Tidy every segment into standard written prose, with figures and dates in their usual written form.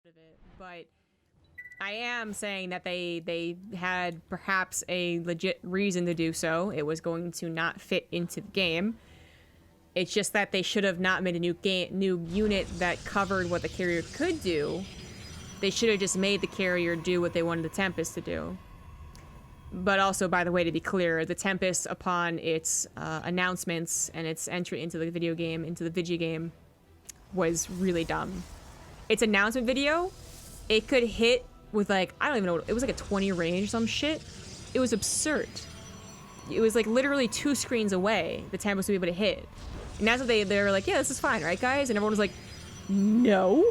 of it, but I am saying that they had perhaps a legit reason to do so. It was going to not fit into the game. It's just that they should have not made a new unit that covered what the carrier could do. They should have just made the carrier do what they wanted the Tempest to do. But also, by the way, to be clear, the Tempest, upon its announcements and its entry into the video game, into the Vigi game, was really dumb. Its announcement video, it could hit with like, I don't even know, it was like a 20 range or some shit. It was absurd. It was like literally 2 screens away, the Tempest would be able to hit. And that's what they were like, yeah, this is fine, right guys? And everyone was like, no.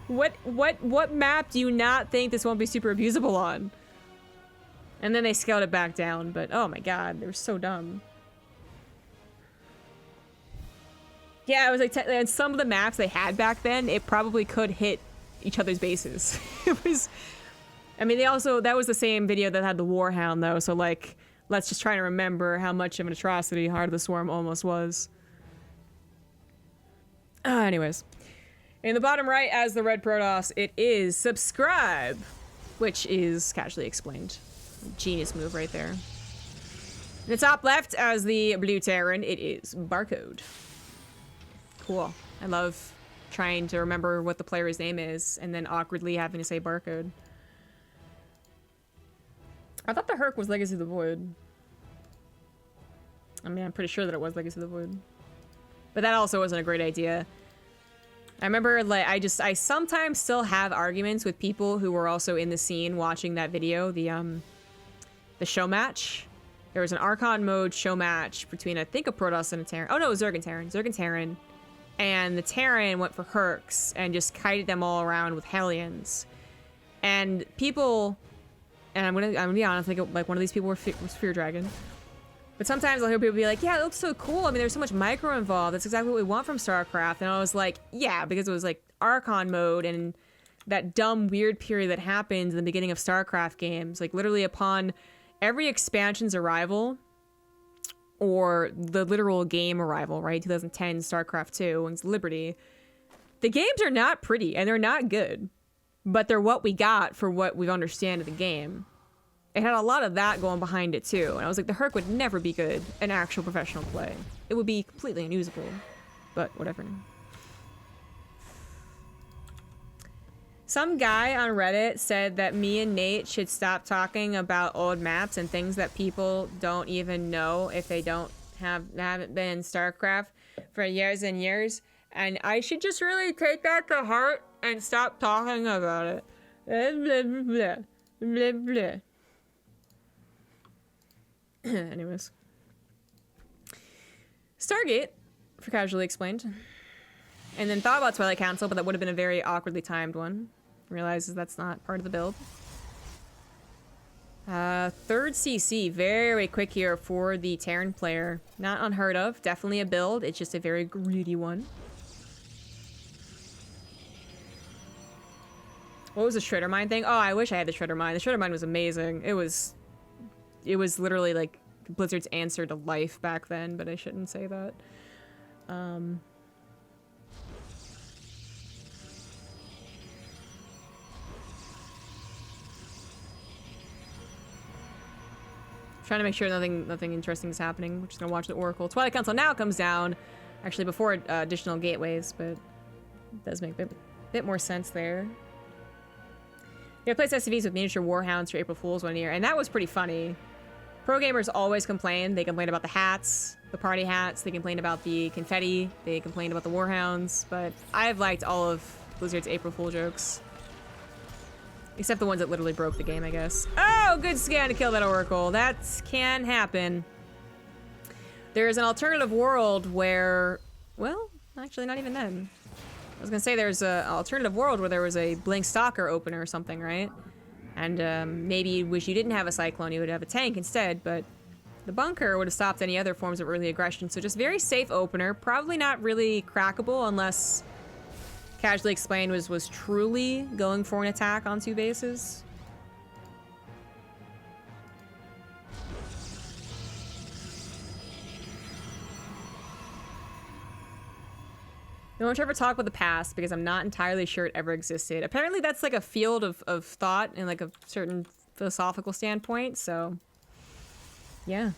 What map do you not think this won't be super abusable on? And then they scaled it back down, but oh my god, they were so dumb. Yeah, it was like, and some of the maps they had back then, it probably could hit each other's bases. It was, I mean, that was the same video that had the Warhound though, so like, let's just try to remember how much of an atrocity Heart of the Swarm almost was. Anyways. In the bottom right, as the red Protoss, it is subscribe, which is casually explained. Genius move right there. In the top left, as the blue Terran, it is Barcode. Cool. I love trying to remember what the player's name is and then awkwardly having to say Barcode. I thought the Herc was Legacy of the Void. I mean, I'm pretty sure that it was Legacy of the Void. But that also wasn't a great idea. I remember, like, I sometimes still have arguments with people who were also in the scene watching that video, the show match. There was an Archon mode show match between, I think, a Protoss and a Terran. Oh no, it was Zerg and Terran. And the Terran went for Hercs and just kited them all around with Hellions. And people, and I'm gonna be honest, like one of these people was Fear Dragon. But sometimes I'll hear people be like, yeah, it looks so cool. I mean, there's so much micro involved. That's exactly what we want from StarCraft. And I was like, yeah, because it was like Archon mode and that dumb, weird period that happened in the beginning of StarCraft games. Like literally upon every expansion's arrival, or the literal game arrival, right? 2010 StarCraft 2 and Liberty. The games are not pretty and they're not good, but they're what we got for what we understand of the game. It had a lot of that going behind it too. And I was like, the Herc would never be good in actual professional play. It would be completely unusable, but whatever. Some guy on Reddit said that me and Nate should stop talking about old maps and things that people don't even know if they haven't been in StarCraft for years and years. And I should just really take that to heart and stop talking about it. Blah, blah, blah, blah. Anyways. Stargate, for casually explained. And then thought about Twilight Council, but that would have been a very awkwardly timed one. Realizes that's not part of the build. Third CC, very quick here for the Terran player. Not unheard of, definitely a build. It's just a very greedy one. What was the Shredder Mine thing? Oh, I wish I had the Shredder Mine. The Shredder Mine was amazing. It was literally like Blizzard's answer to life back then, but I shouldn't say that. Trying to make sure nothing interesting is happening. We're just gonna watch the Oracle. Twilight Council now comes down, actually before additional gateways, but it does make a bit more sense there. Yeah, placed SCVs with miniature warhounds for April Fools one year, and that was pretty funny. Pro gamers always complain. They complain about the hats, the party hats. They complain about the confetti. They complain about the warhounds. But I've liked all of Blizzard's April Fool jokes. Except the ones that literally broke the game, I guess. Oh, good scan to kill that Oracle. That can happen. There's an alternative world where... Well, actually, not even then. I was gonna say there's an alternative world where there was a Blink Stalker opener or something, right? And maybe you wish you didn't have a Cyclone, you would have a tank instead, but the bunker would have stopped any other forms of early aggression. So just very safe opener. Probably not really crackable unless... Casually Explained was truly going for an attack on 2 bases. No one should ever talk about the past because I'm not entirely sure it ever existed. Apparently that's like a field of thought and like a certain philosophical standpoint, so yeah.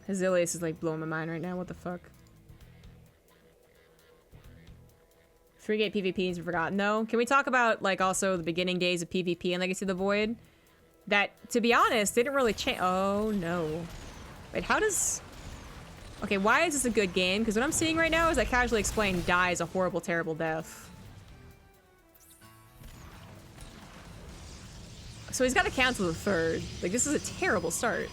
Azilius is like blowing my mind right now, what the fuck? 3-gate PvP needs to be forgotten though. Can we talk about like also the beginning days of PvP and Legacy of the Void? That, to be honest, didn't really change. Oh no. Wait, how does... Okay, why is this a good game? Because what I'm seeing right now is that Casually Explained dies a horrible, terrible death. So he's got to cancel the third. Like, this is a terrible start.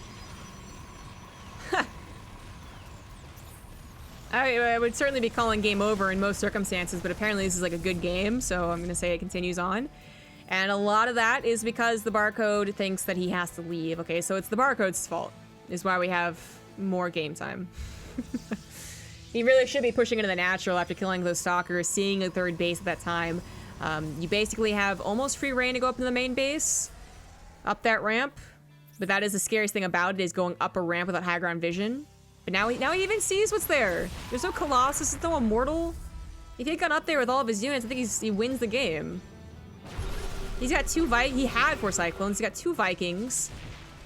I would certainly be calling game over in most circumstances, but apparently this is like a good game, so I'm going to say it continues on. And a lot of that is because the Barcode thinks that he has to leave. Okay, so it's the Barcode's fault, is why we have more game time. He really should be pushing into the natural after killing those stalkers, seeing a third base at that time. You basically have almost free reign to go up into the main base, up that ramp. But that is the scariest thing about it, is going up a ramp without high ground vision. But now he even sees what's there. There's no Colossus, there's no Immortal. If he had gone up there with all of his units, I think he wins the game. He's got he had 4 Cyclones, he's got 2 Vikings.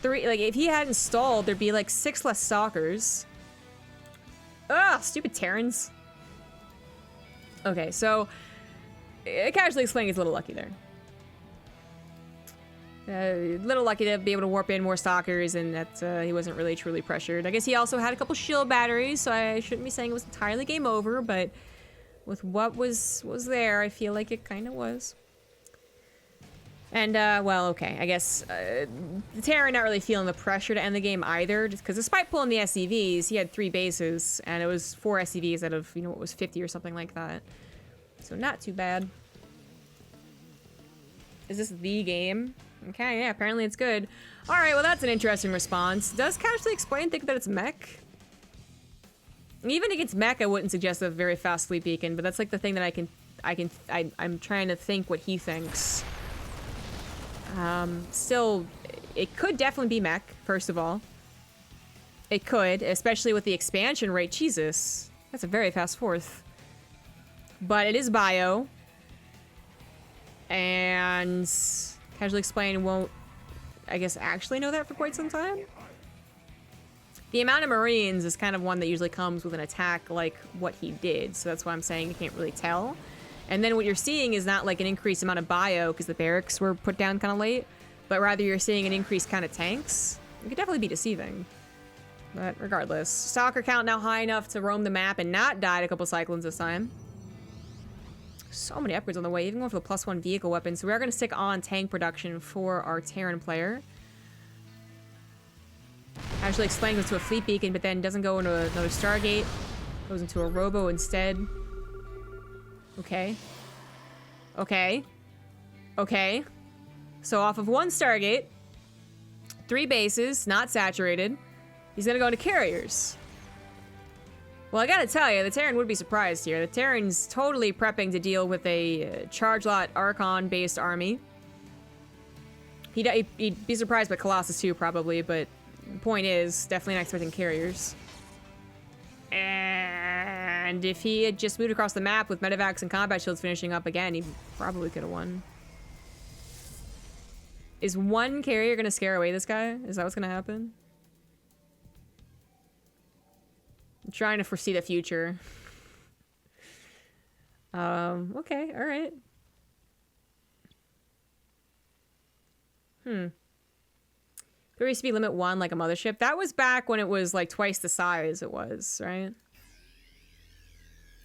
3, like, if he hadn't stalled, there'd be like 6 less Stalkers. Ugh, stupid Terrans. Okay, so, Casually Explained is a little lucky there. Little lucky to be able to warp in more Stalkers, and that he wasn't really truly pressured. I guess he also had a couple shield batteries, so I shouldn't be saying it was entirely game over, but with what was there, I feel like it kind of was. And, well, okay, I guess the Terran not really feeling the pressure to end the game either, just because despite pulling the SCVs, he had 3 bases, and it was 4 SCVs out of, you know, what was 50 or something like that. So not too bad. Is this the game? Okay, yeah, apparently it's good. Alright, well that's an interesting response. Does Casually Explained think that it's mech? Even if it's mech, I wouldn't suggest a very fast sleep beacon, but that's like the thing that I'm trying to think what he thinks. Still, it could definitely be mech, first of all. It could, especially with the expansion rate. Jesus, that's a very fast 4th. But it is bio. And Casually Explained won't, I guess, actually know that for quite some time. The amount of Marines is kind of one that usually comes with an attack like what he did, so that's why I'm saying you can't really tell. And then what you're seeing is not like an increased amount of bio, because the barracks were put down kind of late, but rather you're seeing an increased kind of tanks. It could definitely be deceiving. But regardless, Stalker count now high enough to roam the map and not die to a couple Cyclones this time. So many upgrades on the way, even going for the +1 vehicle weapon. So we are going to stick on tank production for our Terran player. Actually Explained goes to a fleet beacon, but then doesn't go into another Stargate. Goes into a Robo instead. Okay. Okay. Okay. So off of 1 Stargate, 3 bases, not saturated, he's going to go into carriers. Well, I gotta tell you, the Terran would be surprised here. The Terran's totally prepping to deal with a charge lot Archon-based army. He'd be surprised by Colossus too, probably, but the point is, definitely not expecting carriers. And if he had just moved across the map with medevacs and combat shields finishing up again, he probably could have won. Is 1 carrier gonna scare away this guy? Is that what's gonna happen? I'm trying to foresee the future. Okay, alright. 3 speed limit 1 like a mothership. That was back when it was like twice the size it was, right?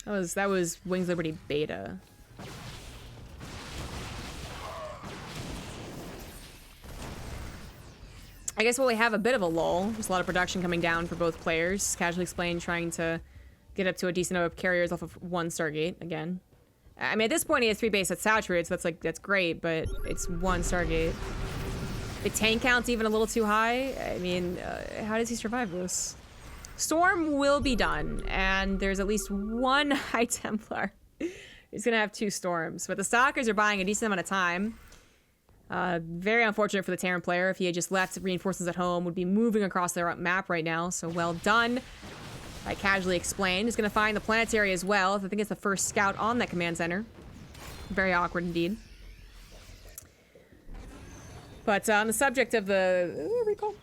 That was Wings Liberty beta. I guess while we have a bit of a lull, there's a lot of production coming down for both players. Casually Explained trying to get up to a decent number of carriers off of 1 Stargate again. I mean, at this point he has 3 base that's saturated, so that's great, but it's 1 Stargate. The tank count's even a little too high. I mean, how does he survive this? Storm will be done, and there's at least 1 High Templar. He's gonna have 2 storms, but the Stalkers are buying a decent amount of time. Very unfortunate for the Terran player. If he had just left reinforcements at home, would be moving across their map right now. So well done. By Casually Explained. He's going to find the planetary as well. I think it's the first scout on that command center. Very awkward indeed. But on the subject of the recall,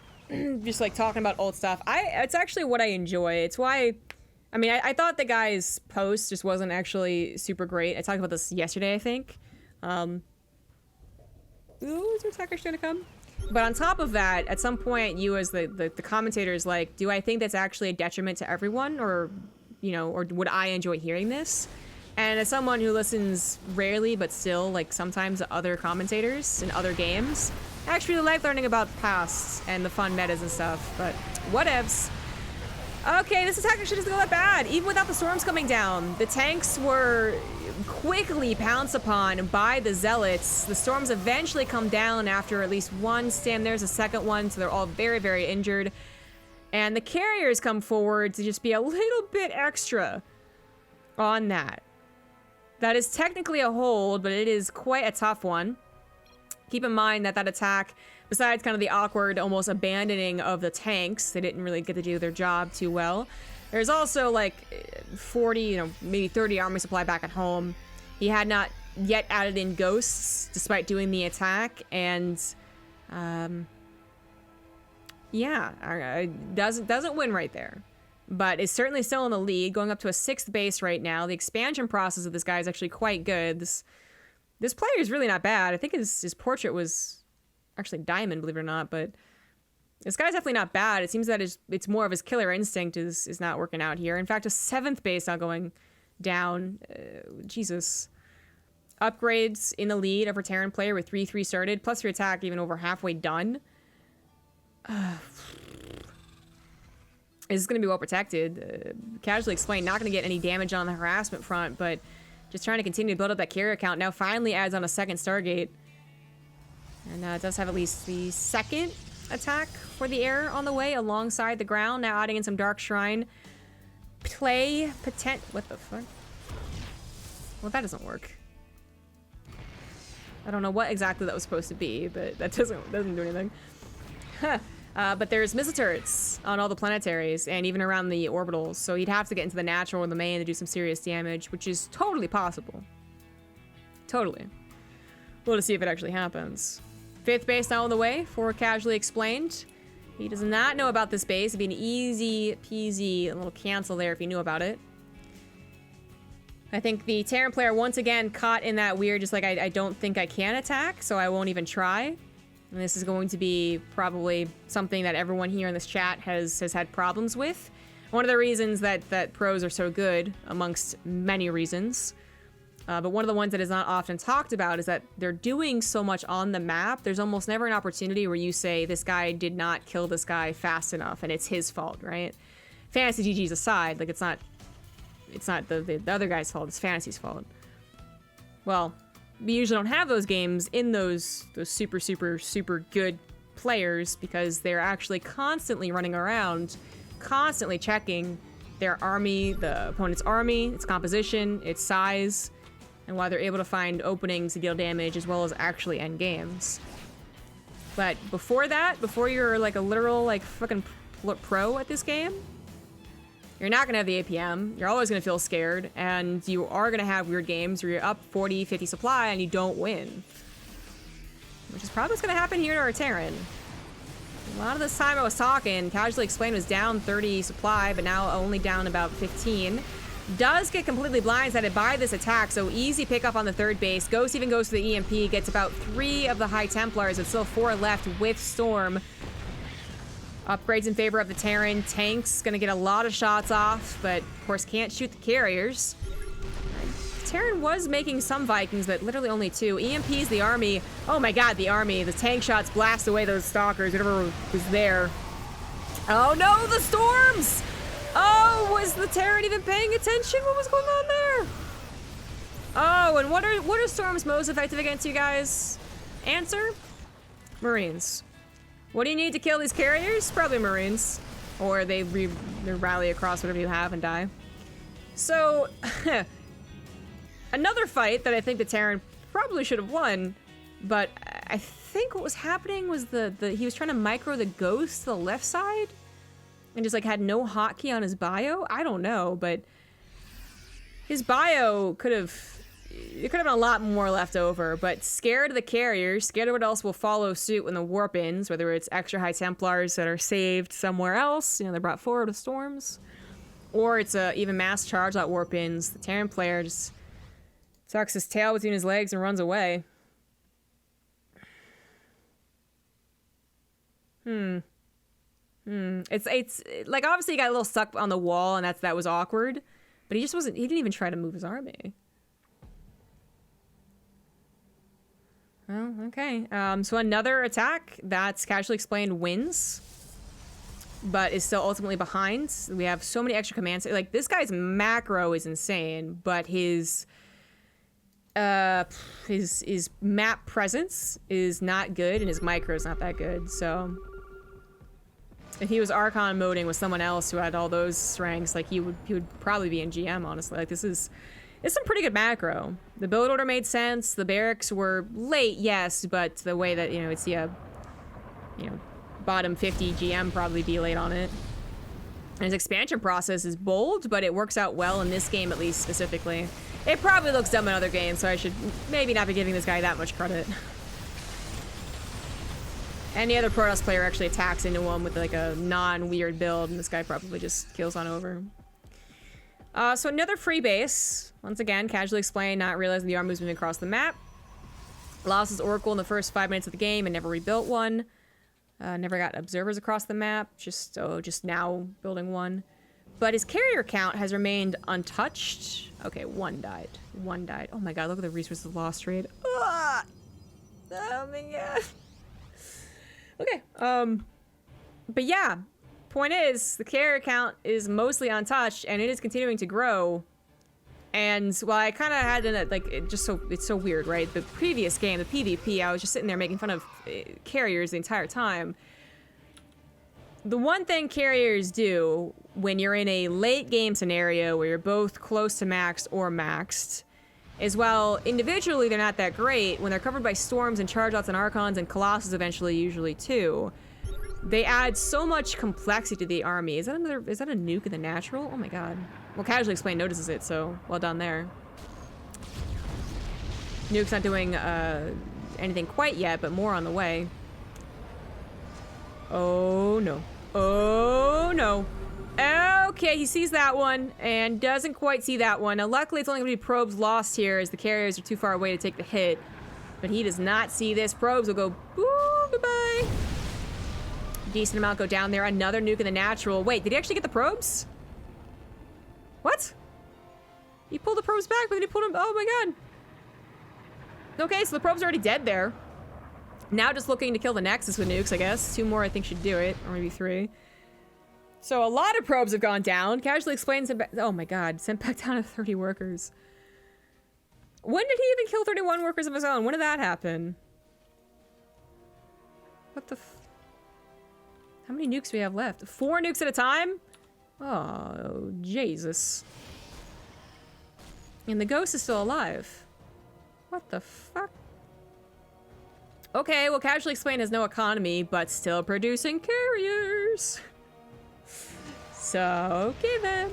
just like talking about old stuff, it's actually what I enjoy. It's why, I mean, I thought the guy's post just wasn't actually super great. I talked about this yesterday, I think. Ooh, is there attackers trying to come? But on top of that, at some point, you as the commentator is like, do I think that's actually a detriment to everyone? Or, you know, or would I enjoy hearing this? And as someone who listens rarely, but still, like, sometimes to other commentators in other games, I actually really like learning about past and the fun metas and stuff, but whatevs. Okay, this attack actually doesn't go that bad, even without the storms coming down. The tanks were quickly pounced upon by the zealots. The storms eventually come down after at least one stand. There's a second one, so they're all very, very injured. And the carriers come forward to just be a little bit extra on that. That is technically a hold, but it is quite a tough one. Keep in mind that that attack, besides kind of the awkward, almost abandoning of the tanks, they didn't really get to do their job too well. There's also like 40, you know, maybe 30 army supply back at home. He had not yet added in ghosts, despite doing the attack, and yeah, doesn't win right there. But is certainly still in the lead, going up to a 6th base right now. The expansion process of this guy is actually quite good. This player is really not bad. I think his portrait was actually diamond, believe it or not, but this guy's definitely not bad. It seems that it's more of his killer instinct is not working out here. In fact, a 7th base now going down. Jesus. Upgrades in the lead over Terran player with 3-3 started, plus your attack even over halfway done. Is going to be well protected. Casually Explained, not going to get any damage on the harassment front, but just trying to continue to build up that carrier count. Now finally adds on a 2nd Stargate. And it does have at least the 2nd attack for the air on the way alongside the ground. Now adding in some Dark Shrine. What the fuck? Well, that doesn't work. I don't know what exactly that was supposed to be, but that doesn't do anything. Huh. But there's missile turrets on all the planetaries and even around the orbitals, so he'd have to get into the natural or the main to do some serious damage, which is totally possible. Totally. We'll just see if it actually happens. 5th base now on the way for Casually Explained. He does not know about this base. It'd be an easy peasy little cancel there if he knew about it. I think the Terran player once again caught in that weird, just like, I don't think I can attack, so I won't even try. And this is going to be probably something that everyone here in this chat has had problems with. One of the reasons that pros are so good, amongst many reasons, but one of the ones that is not often talked about is that they're doing so much on the map, there's almost never an opportunity where you say, this guy did not kill this guy fast enough, and it's his fault, right? Fantasy GG's aside, like, it's not the other guy's fault, it's Fantasy's fault. Well, we usually don't have those games in those super, super, super good players because they're actually constantly running around, constantly checking their army, the opponent's army, its composition, its size, and why they're able to find openings to deal damage as well as actually end games. But before that, before you're like a literal like fucking pro at this game, you're not gonna have the APM, you're always gonna feel scared, and you are gonna have weird games where you're up 40, 50 supply and you don't win. Which is probably what's gonna happen here to our Terran. A lot of this time I was talking, Casually Explained was down 30 supply, but now only down about 15. Does get completely blindsided by this attack, so easy pickup on the 3rd base. Ghost even goes to the EMP, gets about 3 of the High Templars, and still 4 left with Storm. Upgrades in favor of the Terran. Tanks gonna get a lot of shots off, but of course can't shoot the carriers. Terran was making some Vikings, but literally only 2. EMP's the army. Oh my god, the army. The tank shots blast away those stalkers, whatever was there. Oh no, the storms! Oh, was the Terran even paying attention? What was going on there? Oh, and what are storms most effective against, you guys? Answer? Marines. What do you need to kill these carriers? Probably Marines. Or they rally across whatever you have and die. So, another fight that I think the Terran probably should have won, but I think what was happening was he was trying to micro the ghost to the left side and just like had no hotkey on his bio. I don't know, but his bio could have been a lot more left over, but scared of the carriers, scared of what else will follow suit when the warp ends, whether it's extra high Templars that are saved somewhere else, they're brought forward with storms, or it's a even mass charge that warp ends. The Terran player just tucks his tail between his legs and runs away. It's like, obviously he got a little stuck on the wall and that was awkward, but he didn't even try to move his army. Well, okay. So another attack that's casually explained wins, but is still ultimately behind. We have so many extra commands. Like, this guy's macro is insane, but his map presence is not good, and his micro is not that good. So if he was Archon moding with someone else who had all those ranks, like he would probably be in GM, honestly. Like, it's some pretty good macro. The build order made sense. The barracks were late, yes, but the way that, it's the, bottom 50 GM probably be late on it. And his expansion process is bold, but it works out well in this game, at least specifically. It probably looks dumb in other games, so I should maybe not be giving this guy that much credit. Any other Protoss player actually attacks into him with like a non-weird build, and this guy probably just kills on over. So another free base. Once again, casually explained, not realizing the army was moving across the map. Lost his Oracle in the first 5 minutes of the game and never rebuilt one. Never got observers across the map, just now building one. But his carrier count has remained untouched. Okay, one died. Oh my god, look at the resources lost rate. Oh my god. Okay, but yeah, point is, the carrier count is mostly untouched, and it is continuing to grow. And while I kind of had it's so weird, right? The previous game, the PvP, I was just sitting there making fun of carriers the entire time. The one thing carriers do when you're in a late game scenario where you're both close to maxed or maxed is, well, individually they're not that great. When they're covered by storms and charge outs and archons and colossus eventually, usually too, they add so much complexity to the army. Is that a nuke in the natural? Oh my god. Well, Casually Explained notices it, so well done there. Nuke's not doing anything quite yet, but more on the way. Oh no. Oh no. Okay, he sees that one and doesn't quite see that one. Now, luckily, it's only going to be probes lost here as the carriers are too far away to take the hit. But he does not see this. Probes will go, boo, goodbye. Decent amount go down there. Another nuke in the natural. Wait, did he actually get the probes? What? He pulled the probes back, but then he pulled them. Oh my god. Okay, so the probes are already dead there. Now just looking to kill the Nexus with nukes, I guess. 2 more, I think, should do it. Or maybe 3. So a lot of probes have gone down. Casually Explained, oh my god, sent back down to 30 workers. When did he even kill 31 workers of his own? When did that happen? What the How many nukes do we have left? 4 nukes at a time? Oh, Jesus. And the ghost is still alive. What the fuck? Okay, well, Casually Explained has no economy, but still producing carriers. So, okay then.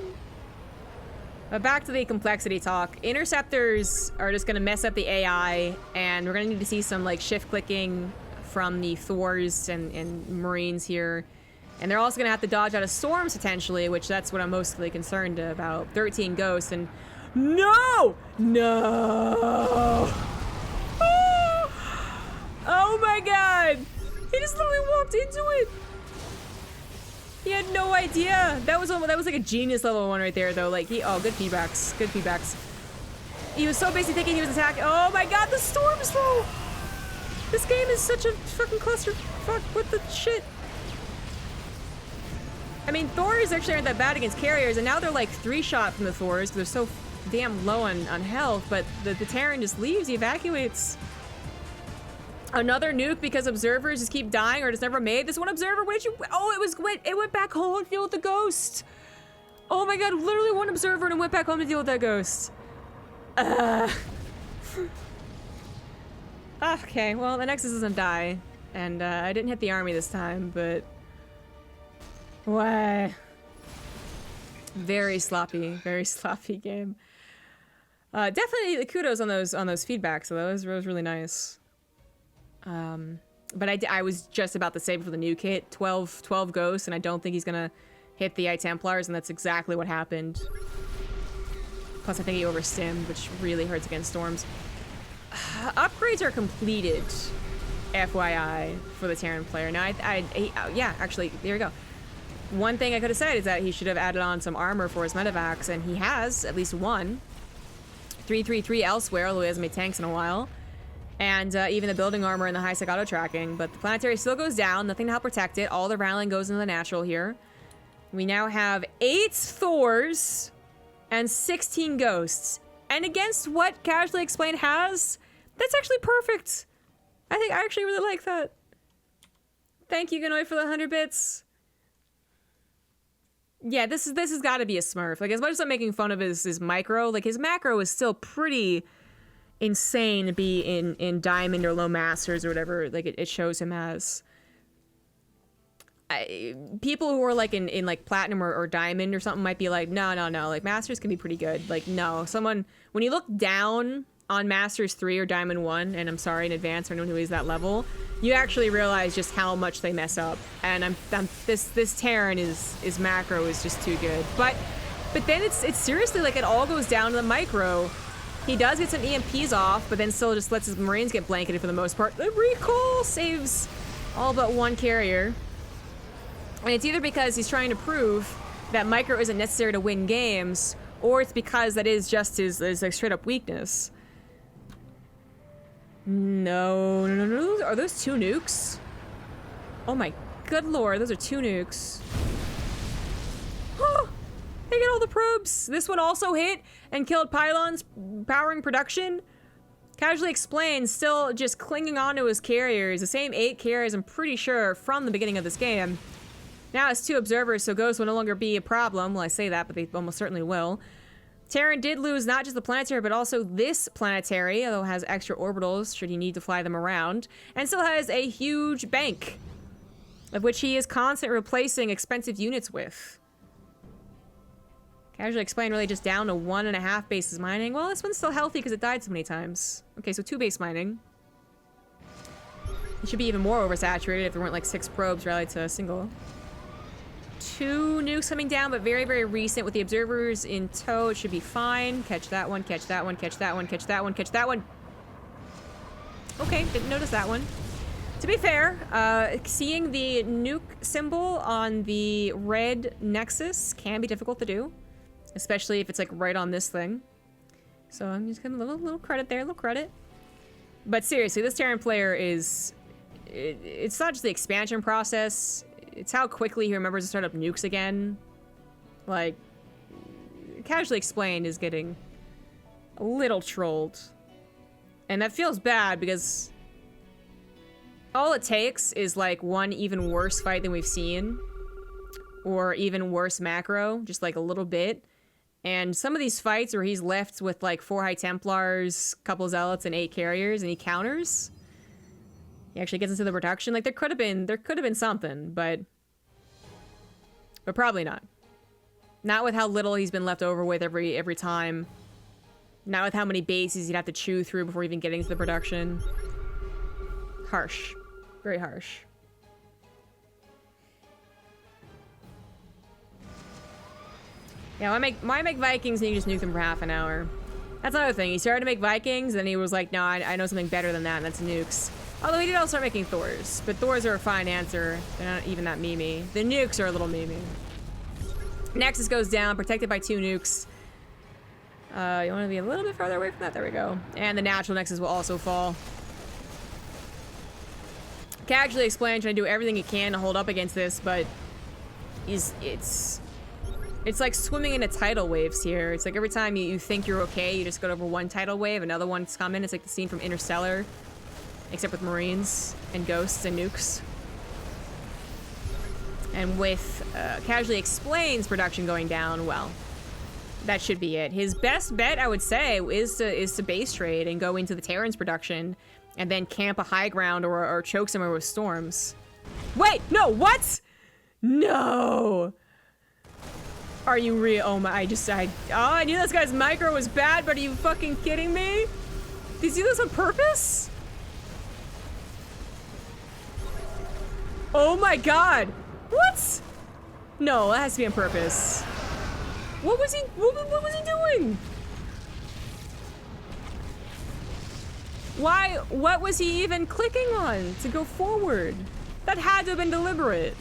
But back to the complexity talk. Interceptors are just gonna mess up the AI, and we're gonna need to see some like shift clicking from the Thors and Marines here. And they're also gonna have to dodge out of storms potentially, which that's what I'm mostly concerned about. 13 ghosts and no! No! Oh my god! He just literally walked into it! He had no idea. That was like a genius level 1 right there though. Like oh, good feedbacks. Good feedbacks. He was so busy thinking he was attacking. Oh my god, the storms though! This game is such a fucking clusterfuck. What the shit? I mean, Thors actually aren't that bad against carriers, and now they're like 3-shot from the Thors because they're so damn low on health, but the Terran just leaves, he evacuates. Another nuke because observers just keep dying or just never made. This one observer, what did you, oh, it went back home to deal with the ghost. Oh my god, literally one observer and it went back home to deal with that ghost. Okay, well, the Nexus doesn't die. And I didn't hit the army this time, but... Why? Very sloppy game. Definitely the kudos on those feedbacks, though. That was really nice. But I was just about to say for the nuke hit, 12 ghosts, and I don't think he's gonna hit the Templars, and that's exactly what happened. Plus, I think he overstimmed, which really hurts against storms. Upgrades are completed, FYI, for the Terran player. Now, yeah, actually, there you go. One thing I could have said is that he should have added on some armor for his medevacs, and he has at least one. 333 elsewhere, although he hasn't made tanks in a while. And even the building armor and the high-sec auto tracking. But the planetary still goes down, nothing to help protect it. All the rattling goes into the natural here. We now have 8 Thors and 16 ghosts. And against what Casually Explained has, that's actually perfect. I actually really like that. Thank you, Ganoi, for the 100 bits. Yeah, this has got to be a smurf. Like, as much as I'm making fun of his micro, like, his macro is still pretty insane to be in diamond or low masters or whatever, like, it shows him as. People who are, like, in like, platinum or diamond or something might be like, no, like, masters can be pretty good. Like, no, when you look down on Masters 3 or Diamond 1, and I'm sorry in advance for anyone who is that level, you actually realize just how much they mess up. And this Terran his macro is just too good. But then it's seriously like it all goes down to the micro. He does get some EMPs off, but then still just lets his Marines get blanketed for the most part. The recall saves all but one carrier. And it's either because he's trying to prove that micro isn't necessary to win games, or it's because that is just his like straight up weakness. No. Are those 2 nukes? Oh my good lord, those are 2 nukes. Oh, they get all the probes. This one also hit and killed pylons powering production. Casually Explained, still just clinging on to his carriers. The same 8 carriers, I'm pretty sure, from the beginning of this game. Now it's 2 observers, so ghosts will no longer be a problem. Well, I say that, but they almost certainly will. Terran did lose not just the planetary, but also this planetary, although it has extra orbitals should he need to fly them around, and still has a huge bank, of which he is constantly replacing expensive units with. Casually Explained really just down to 1.5 bases mining. Well, this one's still healthy because it died so many times. Okay, so 2 base mining. It should be even more oversaturated if there weren't like 6 probes rallied to a single. 2 nukes coming down, but very, very recent with the observers in tow. It should be fine. Catch that one, catch that one, catch that one, catch that one, catch that one. Okay, didn't notice that one. To be fair, seeing the nuke symbol on the red nexus can be difficult to do, especially if it's like right on this thing. So I'm just giving a little credit there, a little credit. But seriously, this Terran player is... It's not just the expansion process, it's how quickly he remembers to start up nukes again. Like, Casually Explained is getting a little trolled. And that feels bad because all it takes is like one even worse fight than we've seen. Or even worse macro, just like a little bit. And some of these fights where he's left with like 4 High Templars, couple Zealots, and 8 carriers, and he counters. He actually gets into the production. Like there could have been something, but probably not. Not with how little he's been left over with every time. Not with how many bases he'd have to chew through before even getting to the production. Harsh. Very harsh. Yeah, why make Vikings and you just nuke them for half an hour? That's another thing. He started to make Vikings, and he was like, no, I know something better than that, and that's nukes. Although he did also start making Thors, but Thors are a fine answer. They're not even that memey. The nukes are a little memey. Nexus goes down, protected by 2 nukes. You want to be a little bit farther away from that? There we go. And the natural Nexus will also fall. Casually Explained, trying to do everything he can to hold up against this, but it's like swimming in a tidal waves here. It's like every time you think you're okay, you just go over one tidal wave, another one's coming. It's like the scene from Interstellar, except with Marines and ghosts and nukes. And with Casually Explained's production going down, well, that should be it. His best bet, I would say, is to base trade and go into the Terran's production and then camp a high ground or choke somewhere with storms. Wait, no, what? No. Are you real? Oh my, I knew this guy's micro was bad, but are you fucking kidding me? Did you do this on purpose? Oh my god. What? No, that has to be on purpose. What was he doing? Why, what was he even clicking on to go forward? That had to have been deliberate.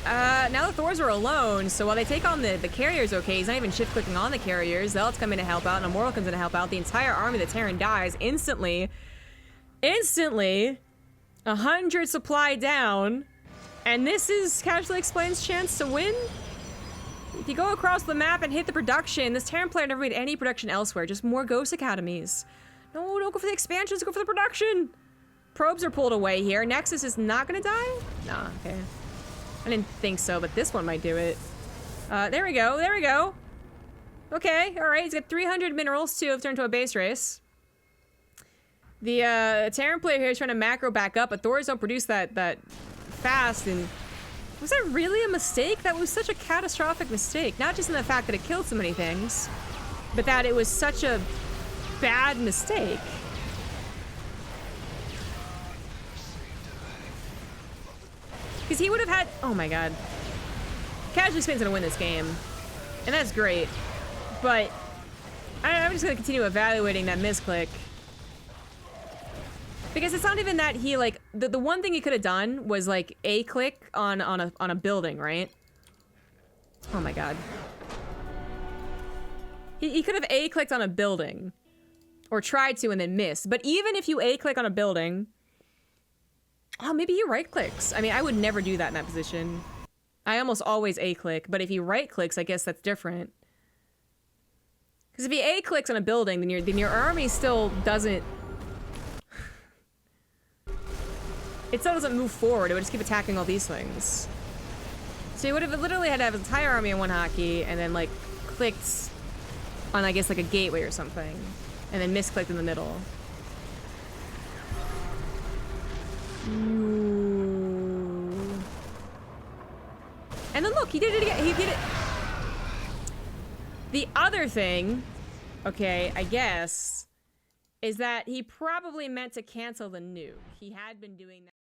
Now the Thors are alone, so while they take on the carriers, okay, he's not even shift clicking on the carriers. Zealots come in to help out, and Immortal comes in to help out. The entire army of the Terran dies instantly. Instantly. 100 supply down. And this is Casually Explained's chance to win? If you go across the map and hit the production, this Terran player never made any production elsewhere, just more Ghost Academies. No, don't go for the expansions, go for the production! Probes are pulled away here. Nexus is not gonna die? Nah, okay. I didn't think so, but this one might do it. There we go, there we go. Okay, alright, he's got 300 minerals to have turned to a base race. The Terran player here is trying to macro back up, but Thors don't produce that fast, and was that really a mistake? That was such a catastrophic mistake. Not just in the fact that it killed so many things, but that it was such a bad mistake. Because he would have had, oh my god. Casually Explained's gonna win this game. And that's great. But I'm just gonna continue evaluating that misclick. Because it's not even that he, like, the one thing he could have done was, like, A-click on a building, right? Oh my god. He could have A-clicked on a building. Or tried to and then missed. But even if you A-click on a building... Oh, maybe he right-clicks. I mean, I would never do that in that position. I almost always A-click, but if he right-clicks, I guess that's different. Because if he A-clicks on a building, then your army still doesn't... It still doesn't move forward, it would just keep attacking all these things. So he would have literally had to have his entire army in one hotkey, and then, like, clicked on, I guess, like a gateway or something. And then misclicked in the middle. Ooh. And then look, he did it again. He did it. The other thing, okay, I guess, is that he probably meant to cancel the nuke. He had been doing that.